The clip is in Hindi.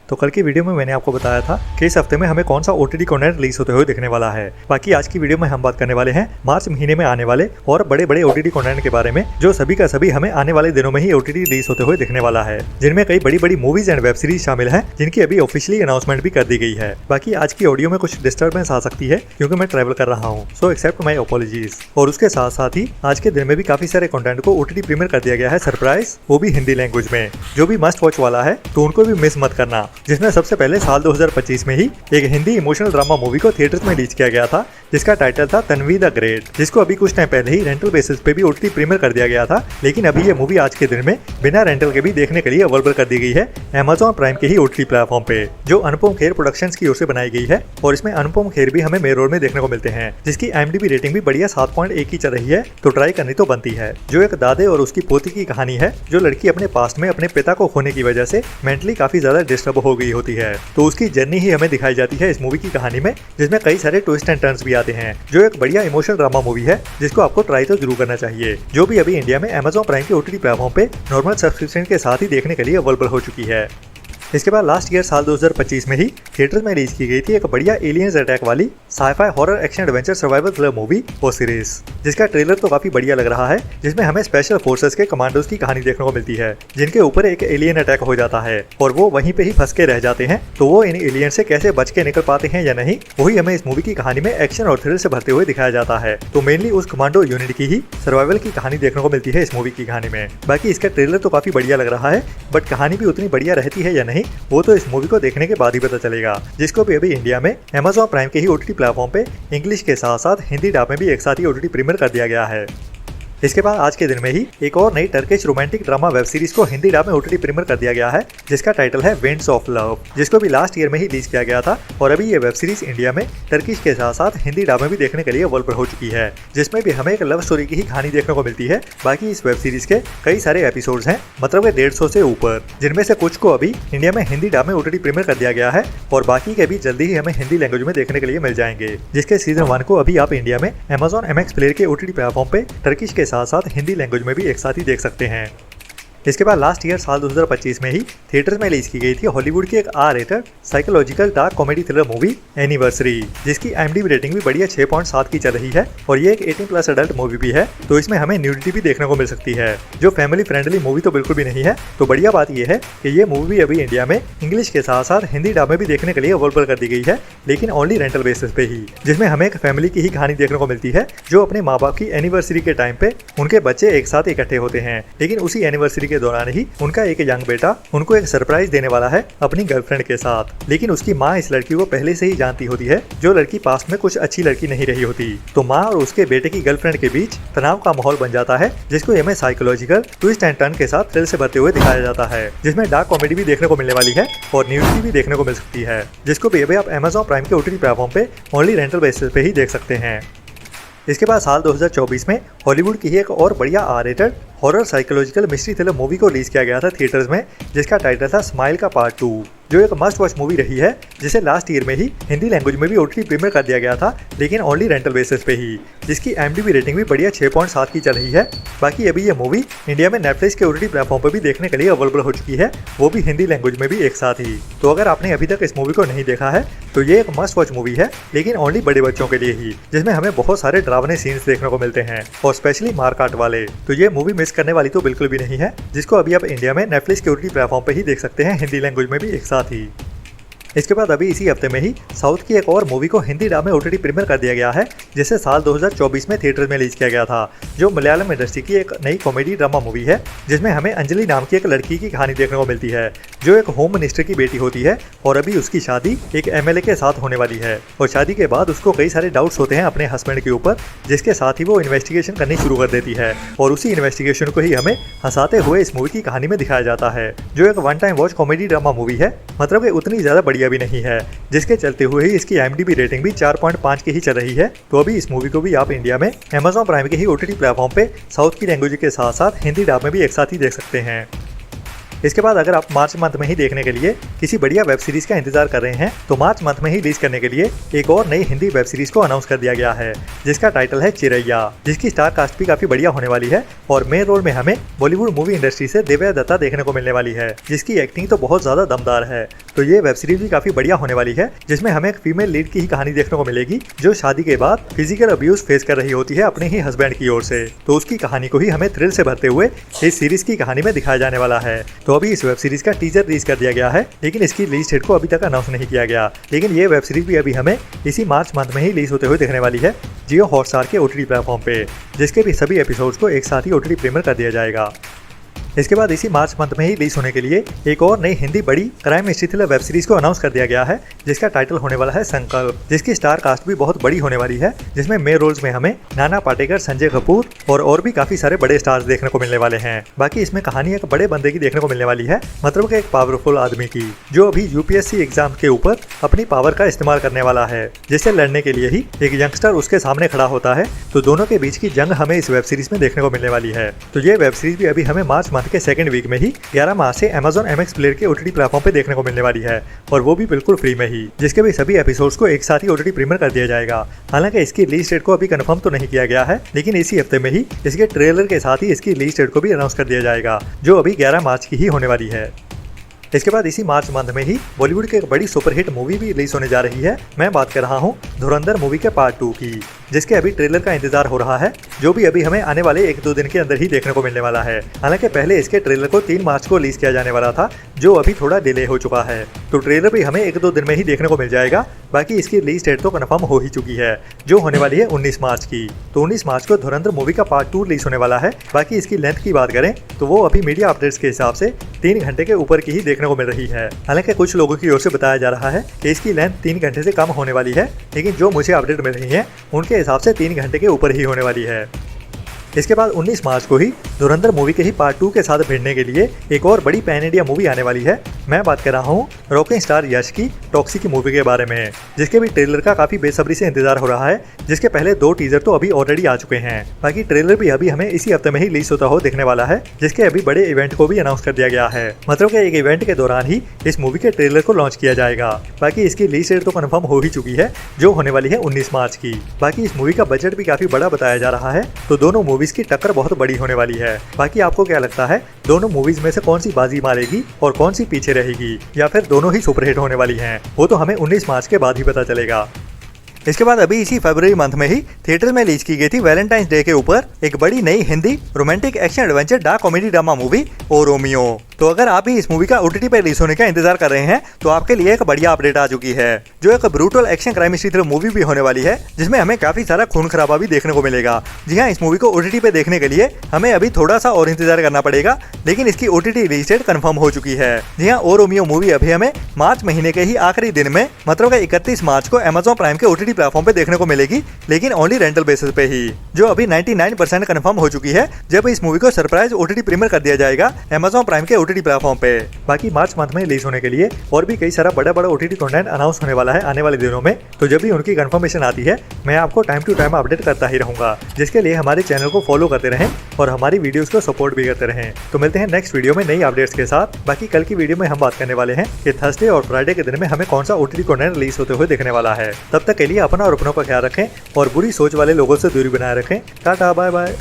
तो कल की वीडियो में मैंने आपको बताया था कि इस हफ्ते में हमें कौन सा OTT कंटेंट रिलीज होते हुए दिखने वाला है। बाकी आज की वीडियो में हम बात करने वाले हैं मार्च महीने में आने वाले और बड़े बड़े OTT कंटेंट के बारे में, जो सभी का सभी हमें आने वाले दिनों में ही OTT रिलीज होते हुए दिखने वाला है, जिनमें कई बड़ी बड़ी मूवीज एंड वेब सीरीज शामिल है, जिनकी अभी ऑफिशियली अनाउंसमेंट भी कर दी गई है। बाकी आज की ऑडियो में कुछ डिस्टर्बेंस आ सकती है क्योंकि मैं ट्रैवल कर रहा हूँ, सो एक्सेप्ट माई अपॉलॉजीज। और उसके साथ साथ ही आज के दिन में भी काफी सारे कंटेंट को OTT प्रीमियर कर दिया गया है सरप्राइज, वो भी हिंदी लैंग्वेज में, जो भी मस्ट वॉच वाला है तो उनको भी मिस मत करना। जिसमें सबसे पहले साल 2025 में ही एक हिंदी इमोशनल ड्रामा मूवी को थिएटर्स में रिलीज किया गया था, जिसका टाइटल था तन्वी द ग्रेट, जिसको अभी कुछ टाइम पहले ही रेंटल बेसिस पे भी OTT प्रीमियर कर दिया गया था। लेकिन अभी ये मूवी आज के दिन में बिना रेंटल के भी देखने के लिए अवेलेबल कर दी गई है Amazon प्राइम के ही OTT प्लेटफॉर्म पे, जो अनुपम खेर प्रोडक्शंस की ओर से बनाई गई है। और इसमें अनुपम खेर भी हमें मेन रोल में देखने को मिलते हैं, जिसकी IMDb रेटिंग भी बढ़िया 7.1 की चल रही है, तो ट्राई करनी तो बनती है। जो एक दादे और उसकी पोती की कहानी है, जो लड़की अपने पास्ट में अपने पिता को खोने की वजह से मेंटली काफी ज्यादा डिस्टर्ब हो गई होती है, तो उसकी जर्नी ही हमें दिखाई जाती है इस मूवी की कहानी में, जिसमें कई सारे ट्विस्ट एंड टर्न्स भी आते हैं। जो एक बढ़िया इमोशनल ड्रामा मूवी है, जिसको आपको ट्राई तो जरूर करना चाहिए, जो भी अभी इंडिया में Amazon प्राइम के OTT प्लेटफॉर्म पे नॉर्मल सब्सक्रिप्शन के साथ ही देखने के लिए अवेलेबल हो चुकी है। इसके बाद लास्ट ईयर साल 2025 में ही थिएटर में रिलीज की गई थी एक बढ़िया एलियंस अटैक वाली sci-fi horror action adventure survival thriller movie और सीरीज, जिसका ट्रेलर तो काफी बढ़िया लग रहा है, जिसमें हमें स्पेशल फोर्सेस के कमांडोज की कहानी देखने को मिलती है, जिनके ऊपर एक एलियन अटैक हो जाता है और वो वहीं पे ही फंस के रह जाते हैं। तो वो इन एलियन से कैसे बच के निकल पाते हैं या नहीं, वही हमें इस मूवी की कहानी में एक्शन और थ्रिल से भरते हुए दिखाया जाता है। तो मेनली उस कमांडो यूनिट की ही सर्वाइवल की कहानी देखने को मिलती है इस मूवी की कहानी में। बाकी इसका ट्रेलर तो काफी बढ़िया लग रहा है, बट कहानी भी उतनी बढ़िया रहती है या नहीं, वो तो इस मूवी को देखने के बाद ही पता चलेगा, जिसको भी अभी इंडिया में Amazon प्राइम के ही OTT प्लेटफॉर्म पे इंग्लिश के साथ साथ हिंदी डब में भी एक साथ ही OTT प्रीमियर कर दिया गया है। इसके बाद आज के दिन में ही एक और नई Turkish romantic drama web series को हिंदी डब में OTT प्रीमियर कर दिया गया है, जिसका टाइटल है विंड्स ऑफ लव, जिसको भी लास्ट ईयर में ही रिलीज किया गया था। और अभी ये वेब सीरीज इंडिया में टर्किश के साथ साथ हिंदी डब में भी देखने के लिए अवेलेबल हो चुकी है, जिसमें भी हमें एक लव स्टोरी की ही कहानी देखने को मिलती है। बाकी इस वेब सीरीज के कई सारे एपिसोड्स हैं, मतलब 150 से ऊपर, जिनमें से कुछ को अभी इंडिया में हिंदी डब में OTT प्रीमियर कर दिया गया है और बाकी के भी जल्दी ही हमें हिंदी लैंग्वेज में देखने के लिए मिल जाएंगे, जिसके सीजन 1 को अभी आप इंडिया में Amazon MX प्लेयर के OTT प्लेटफॉर्म पे टर्किश के साथ साथ हिंदी लैंग्वेज में भी एक साथ ही देख सकते हैं। इसके बाद लास्ट ईयर साल 2025 में ही थिएटर्स में रिलीज की गई थी हॉलीवुड की एक R-rated psychological dark comedy thriller movie anniversary, जिसकी IMDb रेटिंग भी बढ़िया 6.7 की चल रही है और ये एक 18+ अडल्ट मूवी भी है, तो इसमें हमें न्यूडिटी भी देखने को मिल सकती है, जो फैमिली फ्रेंडली मूवी तो बिल्कुल भी नहीं है। तो बढ़िया बात यह है कि ये मूवी अभी इंडिया में इंग्लिश के साथ साथ हिंदी डब में भी देखने के लिए अवेलेबल कर दी गई है, लेकिन ओनली रेंटल बेसिस पे ही, जिसमें हमें एक फैमिली की ही कहानी देखने को मिलती है, जो अपने माँ बाप की एनिवर्सरी के टाइम पे उनके बच्चे एक साथ इकट्ठे होते हैं, लेकिन उसी एनिवर्सरी के दौरान ही उनका एक यंग बेटा उनको एक सरप्राइज देने वाला है अपनी गर्लफ्रेंड के साथ। लेकिन उसकी माँ इस लड़की को पहले से ही जानती होती है, जो लड़की पास्ट में कुछ अच्छी लड़की नहीं रही होती। तो माँ और उसके बेटे की गर्लफ्रेंड के बीच तनाव का माहौल बन जाता है, जिसको हमें साइकोलॉजिकल ट्विस्ट एंड टर्न के साथ थ्रिल से भरते हुए दिखाया जाता है, जिसमें डार्क कॉमेडी भी देखने को मिलने वाली है और न्यूडिटी भी देखने को मिल सकती है, जिसको भी आप Amazon प्राइम के OTT प्लेटफॉर्म पे ओनली रेंटल बेसिस पे ही देख सकते हैं। इसके बाद साल 2024 में हॉलीवुड की ही एक और बढ़िया R-rated horror psychological mystery thriller movie को रिलीज किया गया था थिएटर्स में, जिसका टाइटल था स्माइल का पार्ट 2, जो एक मस्ट वॉच मूवी रही है, जिसे लास्ट ईयर में ही हिंदी लैंग्वेज में भी OTT प्रीमियर कर दिया गया था, लेकिन ओनली रेंटल बेसिस पे ही, जिसकी IMDb रेटिंग भी बढ़िया 6.7 की चल रही है। बाकी अभी ये मूवी इंडिया में नेटफ्लिक्स के OTT प्लेटफॉर्म पर भी देखने के लिए अवेलेबल हो चुकी है, वो भी हिंदी लैंग्वेज में भी एक साथ ही। तो अगर आपने अभी तक इस मूवी को नहीं देखा है तो ये एक मस्ट वॉच मूवी है, लेकिन ओनली बड़े बच्चों के लिए ही, जिसमें हमें बहुत सारे डरावने सीन्स देखने को मिलते हैं और स्पेशली मारकाट वाले। तो ये मूवी मिस करने वाली तो बिल्कुल भी नहीं है, जिसको अभी आप इंडिया में नेटफ्लिक्स के OTT प्लेटफॉर्म पे ही देख सकते हैं हिंदी लैंग्वेज में भी एक साथ ही। इसके बाद अभी इसी हफ्ते में ही साउथ की एक और मूवी को हिंदी डब में OTT प्रीमियर कर दिया गया है, जिसे साल 2024 में थिएटर में रिलीज किया गया था, जो मलयालम इंडस्ट्री की एक नई कॉमेडी ड्रामा मूवी है, जिसमें हमें अंजलि नाम की एक लड़की की कहानी देखने को मिलती है, जो एक होम मिनिस्टर की बेटी होती है और अभी उसकी शादी एक MLA के साथ होने वाली है और शादी के बाद उसको कई सारे डाउट्स होते हैं अपने हस्बैंड के ऊपर, जिसके साथ ही वो इन्वेस्टिगेशन करनी शुरू कर देती है और उसी इन्वेस्टिगेशन को ही हमें हंसाते हुए इस मूवी की कहानी में दिखाया जाता है, जो एक one time watch comedy drama movie है, मतलब कि उतनी ज्यादा बढ़िया भी नहीं है, जिसके चलते हुए ही इसकी IMDb रेटिंग भी 4.5 की ही चल रही है। तो अभी इस मूवी को भी आप इंडिया में Amazon प्राइम के ही OTT प्लेटफॉर्म पे साउथ की लैंग्वेज के साथ साथ हिंदी डब में भी एक साथ ही देख सकते हैं। इसके बाद अगर आप मार्च मंथ में ही देखने के लिए किसी बढ़िया वेब सीरीज का इंतजार कर रहे हैं तो मार्च मंथ में ही रिलीज करने के लिए एक और नई हिंदी वेब सीरीज को अनाउंस कर दिया गया है, जिसका टाइटल है चिरैया, जिसकी स्टार कास्ट भी काफी बढ़िया होने वाली है और मेन रोल में हमें बॉलीवुड मूवी इंडस्ट्री से दिव्या दत्ता देखने को मिलने वाली है, जिसकी एक्टिंग तो बहुत ज्यादा दमदार है। तो ये वेब सीरीज भी काफी बढ़िया होने वाली है, जिसमें हमें एक फीमेल लीड की ही कहानी देखने को मिलेगी जो शादी के बाद फिजिकल अब्यूज फेस कर रही होती है अपने ही हस्बैंड की ओर से। तो उसकी कहानी को ही हमें थ्रिल से भरते हुए इस सीरीज की कहानी में दिखाया जाने वाला है। तो अभी इस वेब सीरीज का टीजर रिलीज कर दिया गया है, लेकिन इसकी रिलीज डेट को अभी तक अनाउंस नहीं किया गया। लेकिन ये वेब सीरीज भी अभी हमें इसी मार्च मंथ में ही रिलीज होते हुए दिखने वाली है जियो हॉटस्टार के ओटीटी प्लेटफॉर्म पे, जिसके भी सभी एपिसोड्स को एक साथ ही ओटीटी प्रीमियर कर दिया जाएगा। इसके बाद इसी मार्च मंथ में ही रिलीज होने के लिए एक और नई हिंदी बड़ी crime mystery thriller web series को अनाउंस कर दिया गया है, जिसका टाइटल होने वाला है संकल्प, जिसकी स्टार कास्ट भी बहुत बड़ी होने वाली है, जिसमें मेन रोल्स में हमें नाना पाटेकर, संजय कपूर और भी काफी सारे बड़े स्टार्स देखने को मिलने वाले हैं। बाकी इसमें कहानी एक बड़े बंदे की देखने को मिलने वाली है, मतलब एक पावरफुल आदमी की, जो अभी यूपीएससी एग्जाम के ऊपर अपनी पावर का इस्तेमाल करने वाला है, जिससे लड़ने के लिए ही एक यंगस्टर उसके सामने खड़ा होता है। तो दोनों के बीच की जंग हमें इस वेब सीरीज में देखने को मिलने वाली है। तो ये वेब सीरीज भी अभी हमें मार्च मंथ के सेकंड वीक में ही 11 मार्च से Amazon MX प्लेयर के ओटीटी प्लेटफॉर्म पे देखने को मिलने वाली है, और वो भी बिल्कुल फ्री में ही, जिसके भी सभी एपिसोड्स को एक साथ ही ओटीटी प्रीमियर कर दिया जाएगा। हालांकि इसकी रिलीज डेट को अभी कंफर्म तो नहीं किया गया है, लेकिन इसी हफ्ते में ही इसके ट्रेलर के साथ ही इसकी रिलीज डेट को भी अनाउंस कर दिया जाएगा, जो अभी 11 मार्च की ही होने वाली है। इसके बाद इसी मार्च मंथ में ही बॉलीवुड की एक बड़ी सुपरहिट मूवी भी रिलीज होने जा रही है। मैं बात कर रहा हूँ धुरंधर मूवी के पार्ट 2 की, जिसके अभी ट्रेलर का इंतजार हो रहा है, जो भी अभी हमें आने वाले 1-2 दिन के अंदर ही देखने को मिलने वाला है। हालांकि पहले इसके ट्रेलर को 3 मार्च को रिलीज किया जाने वाला था, जो अभी थोड़ा डिले हो चुका है। तो ट्रेलर भी हमें 1-2 दिन में ही देखने को मिल जाएगा। बाकी इसकी रिलीज डेट तो कन्फर्म हो ही चुकी है, जो होने वाली है 19 मार्च की। तो 19 मार्च को धुरंधर मूवी का पार्ट 2 रिलीज होने वाला है। बाकी इसकी लेंथ की बात करें तो वो अभी मीडिया अपडेट्स के हिसाब से 3 घंटे के ऊपर की ही देखने को मिल रही है। हालांकि कुछ लोगों की ओर से बताया जा रहा है कि इसकी लेंथ 3 घंटे से कम होने वाली है, लेकिन जो मुझे अपडेट मिल रही है उनके हिसाब से 3 घंटे के ऊपर ही होने वाली है। इसके बाद 19 मार्च को ही धुरंधर मूवी के ही पार्ट 2 के साथ भिड़ने के लिए एक और बड़ी पैन इंडिया मूवी आने वाली है। मैं बात कर रहा हूँ रॉकिंग स्टार यश की टॉक्सी की मूवी के बारे में, जिसके भी ट्रेलर का काफी बेसब्री से इंतजार हो रहा है, जिसके पहले 2 टीजर तो अभी ऑलरेडी आ चुके हैं। बाकी ट्रेलर भी अभी हमें इसी हफ्ते में ही रिलीज होता हो दिखने वाला है, जिसके अभी बड़े इवेंट को भी अनाउंस कर दिया गया है, मतलब कि एक इवेंट के दौरान ही इस मूवी के ट्रेलर को लॉन्च किया जाएगा। बाकी इसकी रिलीज डेट तो कन्फर्म हो ही चुकी है, जो होने वाली है 19 मार्च की। बाकी इस मूवी का बजट भी काफी बड़ा बताया जा रहा है, तो दोनों मूवीज की टक्कर बहुत बड़ी होने वाली है। बाकी आपको क्या लगता है, दोनों मूवीज में से कौन सी बाजी मारेगी और कौन सी पीछे रहेगी, या फिर दोनों ही सुपरहिट होने वाली हैं? वो तो हमें 19 मार्च के बाद ही पता चलेगा। इसके बाद अभी इसी फरवरी मंथ में ही थिएटर में रिलीज की गई थी वैलेंटाइंस डे के ऊपर एक बड़ी नई Hindi romantic action adventure dark comedy drama movie O Romeo. तो अगर आप भी इस मूवी का ओटीटी पर रिलीज होने का इंतजार कर रहे हैं तो आपके लिए एक बढ़िया अपडेट आ चुकी है, जो एक brutal action crime mystery thriller movie भी होने वाली है, जिसमें हमें काफी सारा खून खराबा भी देखने को मिलेगा। जी हाँ, इस मूवी को ओटीटी पे देखने के लिए हमें अभी थोड़ा सा और इंतजार करना पड़ेगा, लेकिन इसकी ओटीटी रिलीज डेट कंफर्म हो चुकी है। जी हाँ, ओ रोमियो मूवी अभी हमें मार्च महीने के ही आखिरी दिन में, मतलब 31 मार्च को Amazon प्राइम के ओटीटी प्लेटफॉर्म पे देखने को मिलेगी, लेकिन ओनली रेंटल बेसिस पे ही, जो अभी 99% कंफर्म हो चुकी है, जब इस मूवी को सरप्राइज ओटीटी प्रीमियर कर दिया जाएगा Amazon प्राइम के ओटीटी प्लेटफॉर्म पे। बाकी मार्च मंथ में रिलीज होने के लिए और भी कई सारा बड़ा ओटीटी कंटेंट अनाउंस होने वाला है आने वाले दिनों में, तो जब भी उनकी कंफर्मेशन आती है मैं आपको टाइम टू टाइम अपडेट करता ही रहूंगा, जिसके लिए हमारे चैनल को फॉलो करते रहें और हमारी वीडियोस को सपोर्ट भी करते रहें। तो मिलते हैं नेक्स्ट वीडियो में नई अपडेट्स के साथ। बाकी कल की वीडियो में हम बात करने वाले हैं कि थर्सडे और फ्राइडे के दिन में हमें कौन सा ओटीटी कंटेंट रिलीज होते हुए देखने वाला है। तब तक के लिए अपना और अपनों का ख्याल रखें और बुरी सोच वाले लोगों से दूरी बनाए रखें। Ta-ta, bye bye.